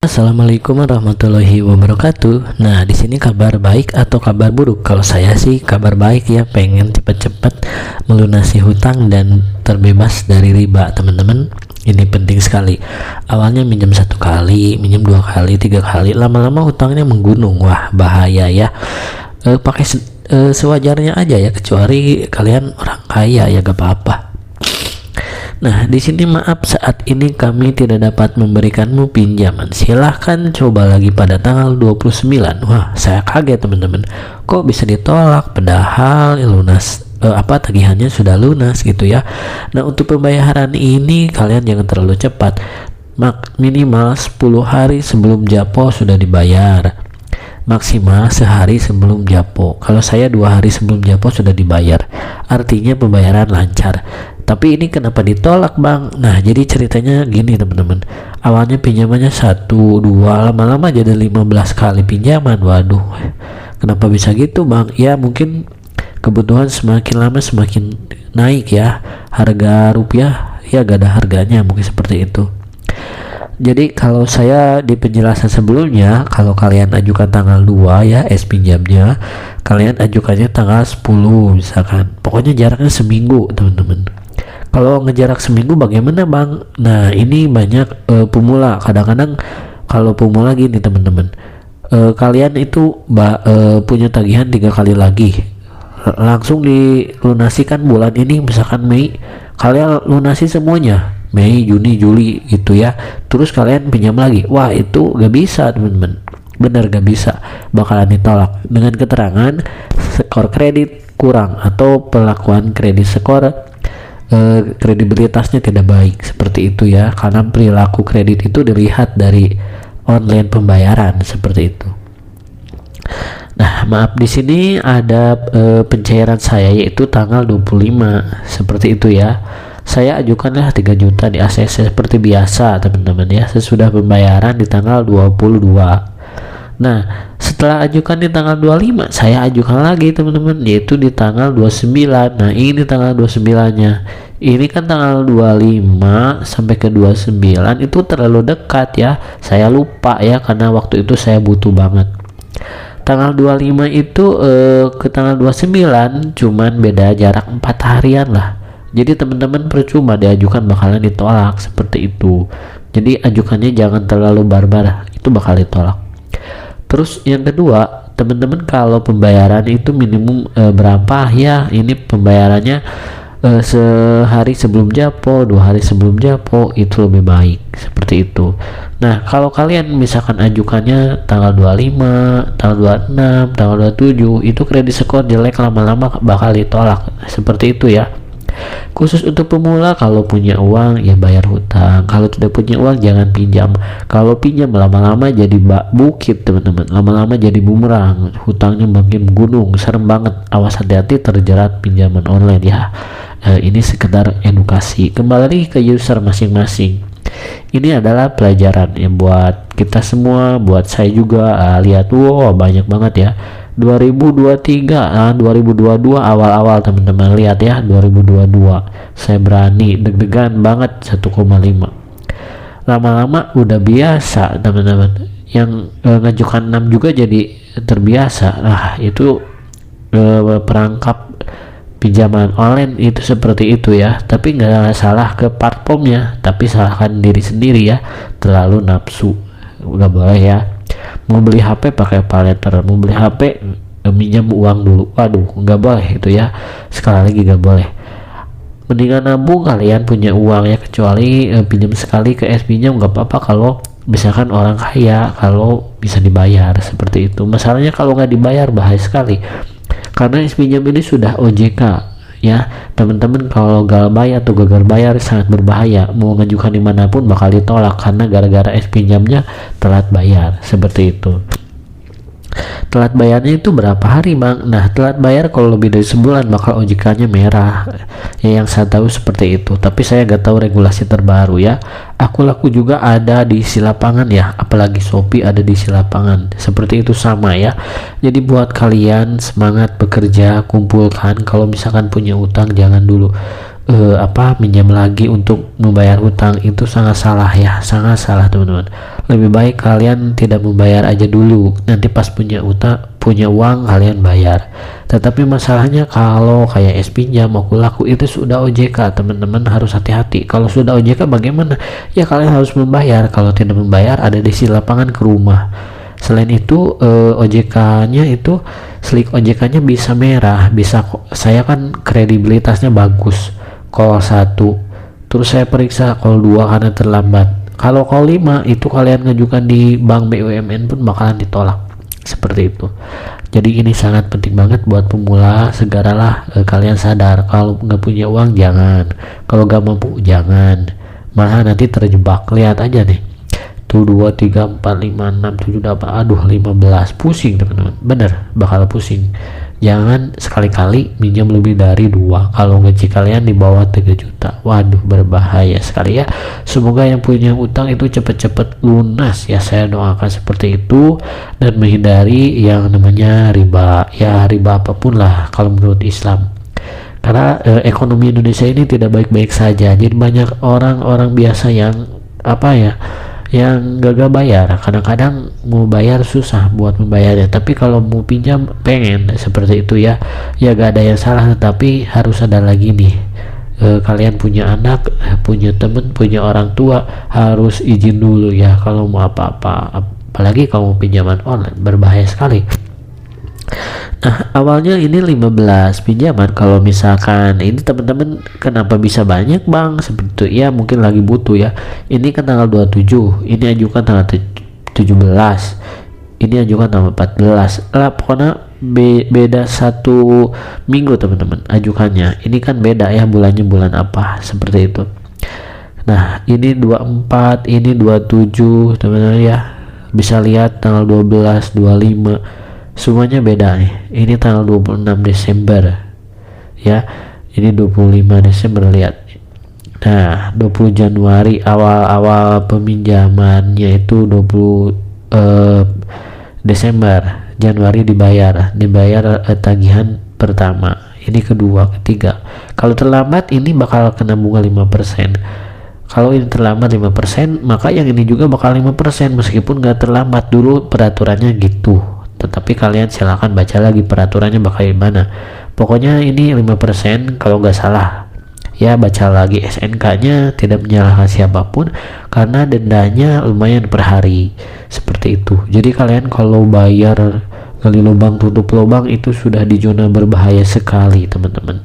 Assalamualaikum warahmatullahi wabarakatuh. Nah, di sini kabar baik atau kabar buruk? Kalau saya sih kabar baik ya, pengen cepat-cepat melunasi hutang dan terbebas dari riba, teman-teman. Ini penting sekali. Awalnya minjem 1 kali, minjem 2 kali, 3 kali, lama-lama hutangnya menggunung. Wah, bahaya ya. Pakai sewajarnya aja ya, kecuali kalian orang kaya ya, gak apa-apa. Nah, di sini maaf, saat ini kami tidak dapat memberikanmu pinjaman. Silahkan coba lagi pada tanggal 29. Wah, saya kaget teman-teman. Kok bisa ditolak padahal tagihannya sudah lunas gitu ya. Nah, untuk pembayaran ini kalian jangan terlalu cepat. Minimal 10 hari sebelum Japo sudah dibayar. Maksimal sehari sebelum Japo. Kalau saya 2 hari sebelum Japo sudah dibayar. Artinya pembayaran lancar. Tapi ini kenapa ditolak, Bang? Nah, jadi ceritanya gini teman-teman. Awalnya pinjamannya 1, 2, lama-lama jadi 15 kali pinjaman. Waduh, kenapa bisa gitu, Bang? Ya mungkin kebutuhan semakin lama semakin naik ya. Harga rupiah ya gak ada harganya, mungkin seperti itu. Jadi kalau saya di penjelasan sebelumnya, kalau kalian ajukan tanggal 2 ya pinjamnya, kalian ajukannya tanggal 10 misalkan. Pokoknya jaraknya seminggu, teman-teman. Kalau ngejarak seminggu bagaimana, Bang? Nah, ini banyak pemula. Kadang-kadang kalau pemula gini teman-teman, kalian itu punya tagihan 3 kali lagi, langsung dilunasikan bulan ini misalkan Mei, kalian lunasi semuanya Mei, Juni, Juli gitu ya. Terus kalian pinjam lagi. Wah, itu gak bisa teman-teman, bener gak bisa, bakalan ditolak dengan keterangan skor kredit kurang atau perlakuan kredit skor kredibilitasnya tidak baik, seperti itu ya. Karena perilaku kredit itu dilihat dari online pembayaran, seperti itu. Nah, maaf, di sini ada pencairan saya yaitu tanggal 25, seperti itu ya. Saya ajukanlah 3 juta di ACC seperti biasa teman-teman ya, sesudah pembayaran di tanggal 22. Nah, setelah ajukan di tanggal 25, saya ajukan lagi teman-teman, yaitu di tanggal 29. Nah, ini tanggal 29-nya. Ini kan tanggal 25 sampai ke 29 itu terlalu dekat ya. Saya lupa ya, karena waktu itu saya butuh banget. Tanggal 25 itu ke tanggal 29 cuman beda jarak 4 harian lah. Jadi teman-teman percuma diajukan, bakalan ditolak, seperti itu. Jadi ajukannya jangan terlalu barbar, itu bakal ditolak. Terus yang kedua, teman-teman kalau pembayaran itu minimum berapa ya? Ini pembayarannya sehari sebelum Japo, 2 hari sebelum Japo, itu lebih baik, seperti itu. Nah, kalau kalian misalkan ajukannya tanggal 25, tanggal 26, tanggal 27, itu kredit skor jelek, lama-lama bakal ditolak, seperti itu ya. Khusus untuk pemula, kalau punya uang ya bayar hutang, kalau tidak punya uang jangan pinjam. Kalau pinjam lama-lama jadi bukit teman-teman, lama-lama jadi bumerang, hutangnya makin gunung, serem banget. Awas, hati-hati terjerat pinjaman online ya. Ini sekedar edukasi, kembali ke user masing-masing. Ini adalah pelajaran ya buat kita semua, buat saya juga. Lihat, wow, banyak banget ya. 2023, 2022 awal-awal teman-teman, lihat ya, 2022 saya berani, deg-degan banget 1,5. Lama-lama udah biasa teman-teman. Yang ngajukan 6 juga jadi terbiasa. Nah, itu perangkap pinjaman online itu seperti itu ya. Tapi nggak salah ke platformnya, tapi salahkan diri sendiri ya, terlalu nafsu. Nggak boleh ya. Mau beli HP pakai paylater, mau beli HP minjam uang dulu. Waduh, nggak boleh itu ya. Sekali lagi nggak boleh. Mendingan nabung, kalian punya uang ya, kecuali pinjam sekali ke pinjam nggak apa-apa kalau misalkan orang kaya, kalau bisa dibayar, seperti itu. Masalahnya kalau nggak dibayar bahaya sekali, karena pinjam ini sudah OJK ya teman-teman. Kalau gagal bayar atau gagal bayar sangat berbahaya, mau mengajukan dimanapun bakal ditolak karena gara-gara pinjamnya telat bayar, seperti itu. Telat bayarnya itu berapa hari, Bang? Nah, telat bayar kalau lebih dari sebulan bakal OJK-nya merah ya, yang saya tahu seperti itu. Tapi saya nggak tahu regulasi terbaru ya. Aku laku juga ada di isi lapangan ya, apalagi Shopee ada di isi lapangan, seperti itu sama ya. Jadi buat kalian semangat bekerja, kumpulkan. Kalau misalkan punya utang jangan dulu minjam lagi untuk membayar hutang, itu sangat salah ya, sangat salah teman-teman. Lebih baik kalian tidak membayar aja dulu, nanti pas punya uang kalian bayar. Tetapi masalahnya kalau kayak es pinjam mau laku itu sudah OJK, teman-teman harus hati-hati. Kalau sudah OJK bagaimana? Ya kalian harus membayar. Kalau tidak membayar ada di lapangan ke rumah. Selain itu OJK-nya itu slik OJK-nya bisa merah, bisa saya kan kredibilitasnya bagus call 1, terus saya periksa call 2 karena terlambat. Kalau call 5 itu kalian ngajukan di bank BUMN pun bakalan ditolak, seperti itu. Jadi ini sangat penting banget buat pemula. Segeralah kalian sadar kalau nggak punya uang jangan, kalau nggak mampu jangan, malah nanti terjebak. Lihat aja nih tuh 2, 3, 4, 5, 6, 7, 8, aduh 15, pusing teman-teman, bener bakal pusing. Jangan sekali-kali minjam lebih dari 2, kalau gaji kalian di bawah 3 juta, waduh berbahaya sekali ya. Semoga yang punya utang itu cepet-cepet lunas ya, saya doakan seperti itu, dan menghindari yang namanya riba, ya riba apapun lah kalau menurut Islam. Karena ekonomi Indonesia ini tidak baik-baik saja, jadi banyak orang-orang biasa yang yang gagal bayar. Kadang-kadang mau bayar susah buat membayarnya, tapi kalau mau pinjam pengen, seperti itu ya. Ya gak ada yang salah, tetapi harus ada lagi nih, kalian punya anak, punya temen, punya orang tua, harus izin dulu ya kalau mau apa-apa. Apalagi kalau mau pinjaman online, berbahaya sekali. Nah awalnya ini 15 pinjaman. Kalau misalkan ini teman-teman kenapa bisa banyak bang seperti itu ya, mungkin lagi butuh ya. Ini kan tanggal 27, ini ajukan tanggal 17, ini ajukan tanggal 14 lah, pokoknya beda 1 minggu teman-teman ajukannya. Ini kan beda ya bulannya bulan apa, seperti itu. Nah ini 24, ini 27 teman-teman ya, bisa lihat tanggal 12, 25 semuanya beda nih. Ini tanggal 26 Desember ya, ini 25 Desember, lihat. Nah 20 Januari awal peminjamannya itu 20 Desember, Januari dibayar tagihan pertama, ini kedua, ketiga. Kalau terlambat ini bakal kena bunga 5%. Kalau ini terlambat 5%, maka yang ini juga bakal 5% meskipun gak terlambat. Dulu peraturannya gitu, tetapi kalian silahkan baca lagi peraturannya bakal gimana. Pokoknya ini 5% kalau nggak salah ya, baca lagi SNK nya, tidak menyalahkan siapapun karena dendanya lumayan per hari, seperti itu. Jadi kalian kalau bayar gali lubang tutup lubang itu sudah di zona berbahaya sekali teman-teman.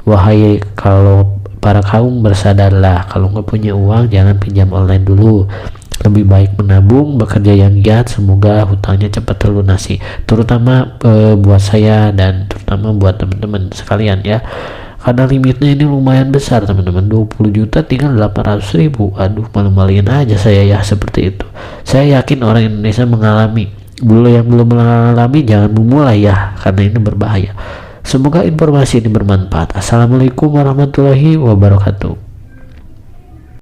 Wahai kalau para kaum, bersadarlah, kalau nggak punya uang jangan pinjam online dulu. Lebih baik menabung, bekerja yang giat, semoga hutangnya cepat terlunasi, terutama buat saya dan terutama buat teman-teman sekalian ya, karena limitnya ini lumayan besar teman-teman, 20 juta tinggal 800.000. Aduh malu-maluin aja saya ya, seperti itu. Saya yakin orang Indonesia mengalami, yang belum mengalami jangan memulai ya, karena ini berbahaya. Semoga informasi ini bermanfaat. Assalamualaikum warahmatullahi wabarakatuh.